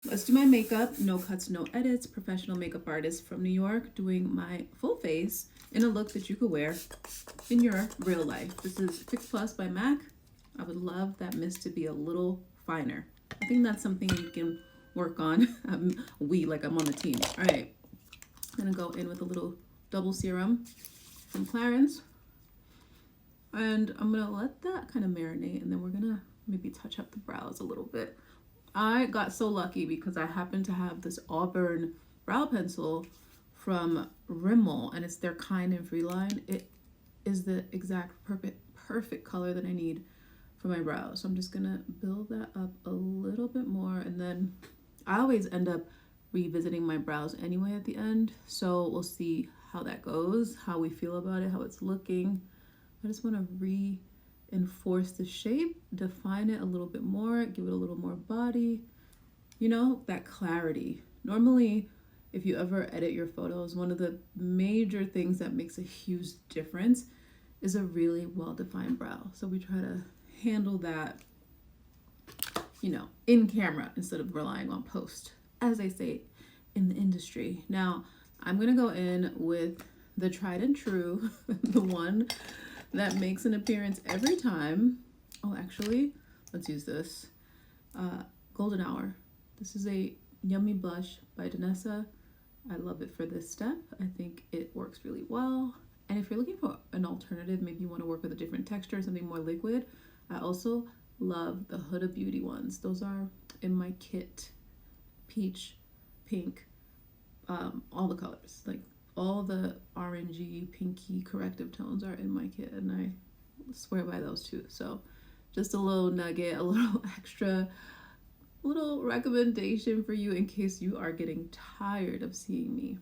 Let's do my makeup. No cuts, no edits. Professional makeup artist from New York doing my full face in a look that you could wear in your real life. This is Fix Plus by MAC. I would love that mist to be a little finer. I think that's something we can work on. Like I'm on the team. All right. I'm going to go in with a little double serum from Clarins. And I'm going to let that kind of marinate. And then we're going to maybe touch up the brows a little bit. I got so lucky because I happen to have this Auburn brow pencil from Rimmel, and it's their Kind and Free line. It is the exact perfect color that I need for my brows. So I'm just gonna build that up a little bit more, and then I always end up revisiting my brows anyway at the end. So we'll see how that goes, how we feel about it, how it's looking. I just want to reinforce the shape, define it a little bit more, give it a little more body, you know, that clarity. Normally, if you ever edit your photos, one of the major things that makes a huge difference is a really well-defined brow. So we try to handle that, you know, in camera instead of relying on post, as they say in the industry. Now, I'm gonna go in with the tried and true, the one that makes an appearance every time. Oh, actually, let's use this. Golden Hour. This is a Yummy Blush by Danessa. I love it for this step. I think it works really well. And if you're looking for an alternative, maybe you want to work with a different texture, something more liquid, I also love the Huda Beauty ones. Those are in my kit. Peach, pink, all the colors. Like all the orangey, pinky corrective tones are in my kit, and I swear by those too. So just a little nugget, a little extra, little recommendation for you in case you are getting tired of seeing me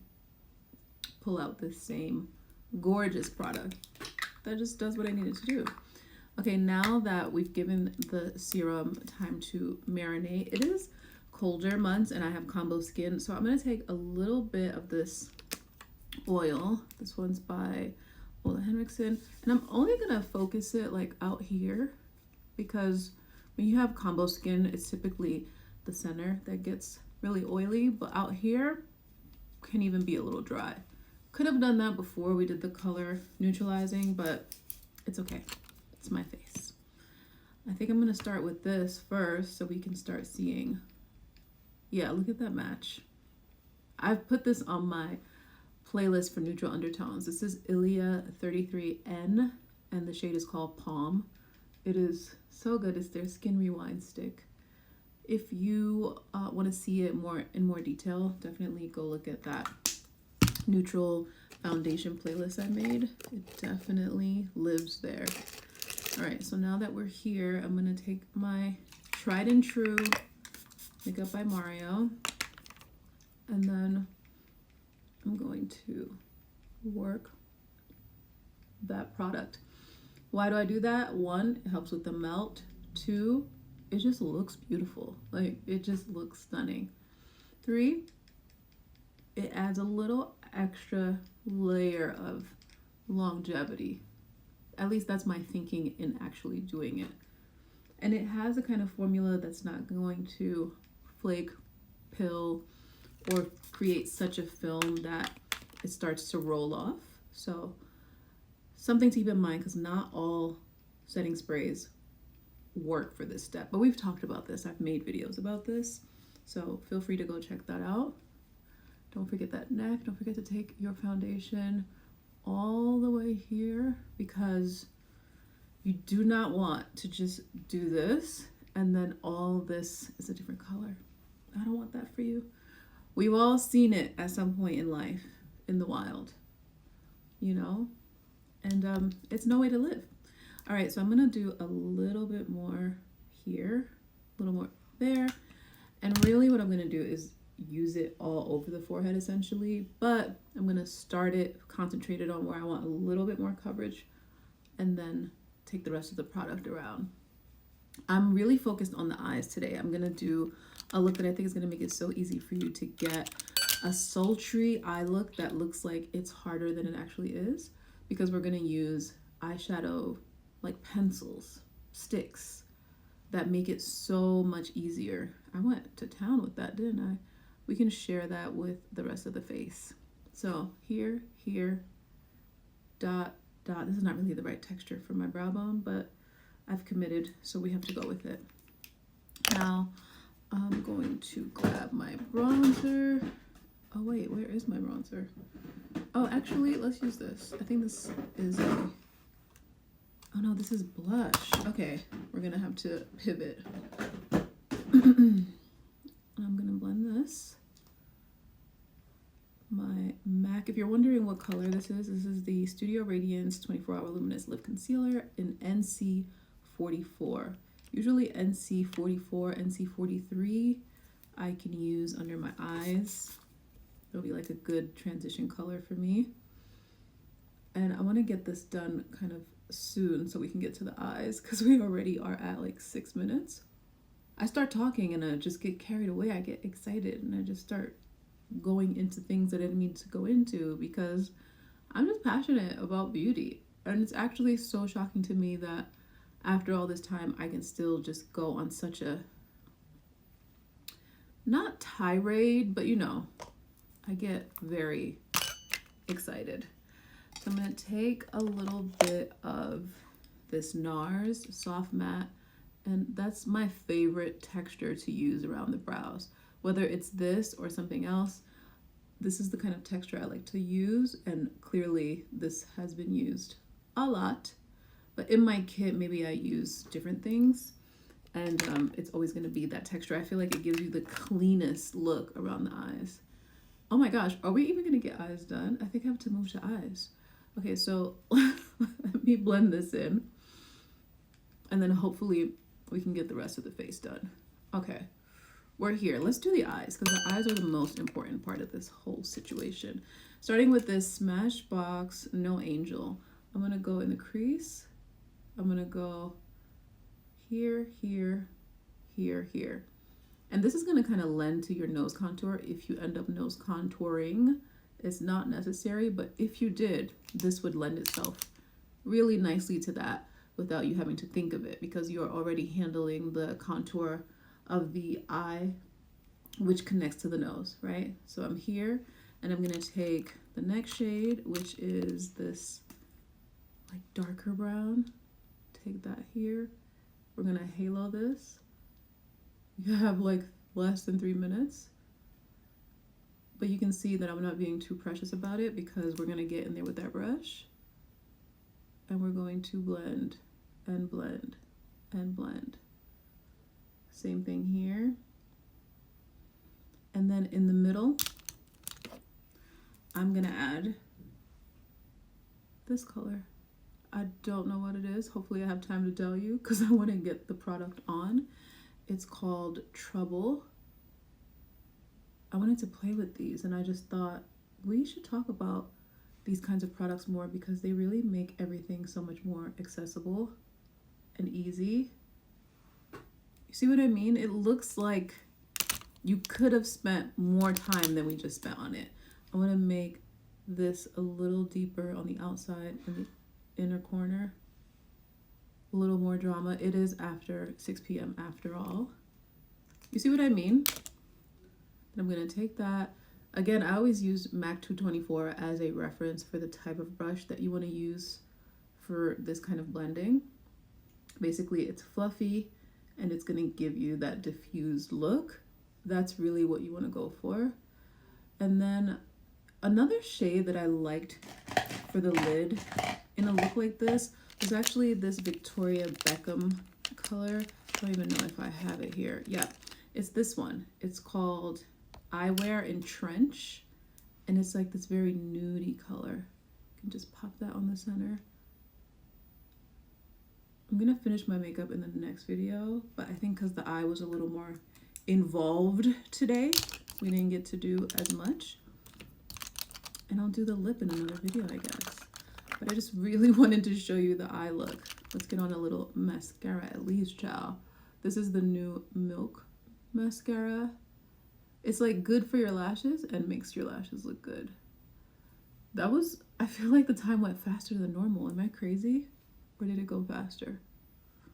pull out this same gorgeous product that just does what I needed to do. Okay, now that we've given the serum time to marinate, it is colder months and I have combo skin, so I'm going to take a little bit of this oil. This one's by Ole Henriksen, and I'm only going to focus it like out here, because when you have combo skin, it's typically the center that gets really oily, but out here can even be a little dry. Could have done that before we did the color neutralizing, but it's okay. It's my face. I think I'm gonna start with this first so we can start seeing. Yeah, look at that match. I've put this on my playlist for neutral undertones. This is Ilia 33N, and the shade is called Palm. It is so good. It's their Skin Rewind stick. If you want to see it in more detail, definitely go look at that neutral foundation playlist I made. It definitely lives there. All right, so now that we're here, I'm gonna take my tried and true Makeup by Mario, and then I'm going to work that product. Why do I do that? One, it helps with the melt. Two, it just looks beautiful. Like, it just looks stunning. Three, it adds a little extra layer of longevity. At least that's my thinking in actually doing it. And it has a kind of formula that's not going to flake, pill, or create such a film that it starts to roll off. So something to keep in mind, because not all setting sprays work for this step, but we've talked about this. I've made videos about this, so feel free to go check that out. Don't forget that neck. Don't forget to take your foundation all the way here, because you do not want to just do this and then all this is a different color. I don't want that for you. We've all seen it at some point in life, in the wild, you know, and it's no way to live. All right, so I'm gonna do a little bit more here, a little more there, and really what I'm gonna do is use it all over the forehead essentially, but I'm gonna start it concentrated on where I want a little bit more coverage, and then take the rest of the product around. I'm really focused on the eyes today. I'm gonna do a look that I think is gonna make it so easy for you to get a sultry eye look that looks like it's harder than it actually is, because we're gonna use eyeshadow like pencils, sticks, that make it so much easier. I went to town with that, didn't I? We can share that with the rest of the face. So here, dot, dot. This is not really the right texture for my brow bone, but I've committed, so we have to go with it. Now, I'm going to grab my bronzer. Oh wait, where is my bronzer? Oh, actually, let's use this. I think this is a... Oh no, this is blush. Okay, we're gonna have to pivot. I'm gonna blend this. My MAC, if you're wondering what color this is the Studio Radiance 24 Hour Luminous Lip Concealer in NC44. Usually NC44, NC43 I can use under my eyes. It'll be like a good transition color for me. And I want to get this done kind of soon so we can get to the eyes, because we already are at like 6 minutes. I start talking and I just get carried away. I get excited and I just start going into things that I didn't mean to go into, because I'm just passionate about beauty. And it's actually so shocking to me that after all this time, I can still just go on such a, not tirade, but you know, I get very excited. So I'm going to take a little bit of this NARS Soft Matte, and that's my favorite texture to use around the brows. Whether it's this or something else, this is the kind of texture I like to use, and clearly this has been used a lot. But in my kit, maybe I use different things, and it's always going to be that texture. I feel like it gives you the cleanest look around the eyes. Oh my gosh, are we even going to get eyes done? I think I have to move to eyes. Okay, so let me blend this in, and then hopefully we can get the rest of the face done. Okay, we're here. Let's do the eyes, because the eyes are the most important part of this whole situation. Starting with this Smashbox No Angel. I'm going to go in the crease. I'm going to go here, here, here, here. And this is going to kind of lend to your nose contour if you end up nose contouring. It's not necessary, but if you did, this would lend itself really nicely to that without you having to think of it, because you're already handling the contour of the eye, which connects to the nose, right? So I'm here, and I'm going to take the next shade, which is this like darker brown. Take that here. We're going to halo this. You have like less than 3 minutes. But you can see that I'm not being too precious about it, because we're going to get in there with that brush. And we're going to blend and blend and blend. Same thing here. And then in the middle, I'm going to add this color. I don't know what it is. Hopefully I have time to tell you, because I want to get the product on. It's called Trouble. I wanted to play with these, and I just thought we should talk about these kinds of products more, because they really make everything so much more accessible and easy. You see what I mean? It looks like you could have spent more time than we just spent on it. I want to make this a little deeper on the outside and the inner corner. A little more drama. It is after 6 p.m. after all. You see what I mean? And I'm going to take that. Again, I always use MAC 224 as a reference for the type of brush that you want to use for this kind of blending. Basically, it's fluffy and it's going to give you that diffused look. That's really what you want to go for. And then another shade that I liked for the lid in a look like this was actually this Victoria Beckham color. I don't even know if I have it here. Yeah, it's this one. It's called Eyewear in Trench, and it's like this very nudie color. You can just pop that on the center. I'm gonna finish my makeup in the next video, but I think because the eye was a little more involved today, we didn't get to do as much. And I'll do the lip in another video, I guess. But I just really wanted to show you the eye look. Let's get on a little mascara at least, child. This is the new Milk mascara. It's like good for your lashes and makes your lashes look good. That was, I feel like the time went faster than normal. Am I crazy? Or did it go faster?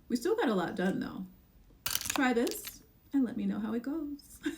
We still got a lot done though. try this and let me know how it goes.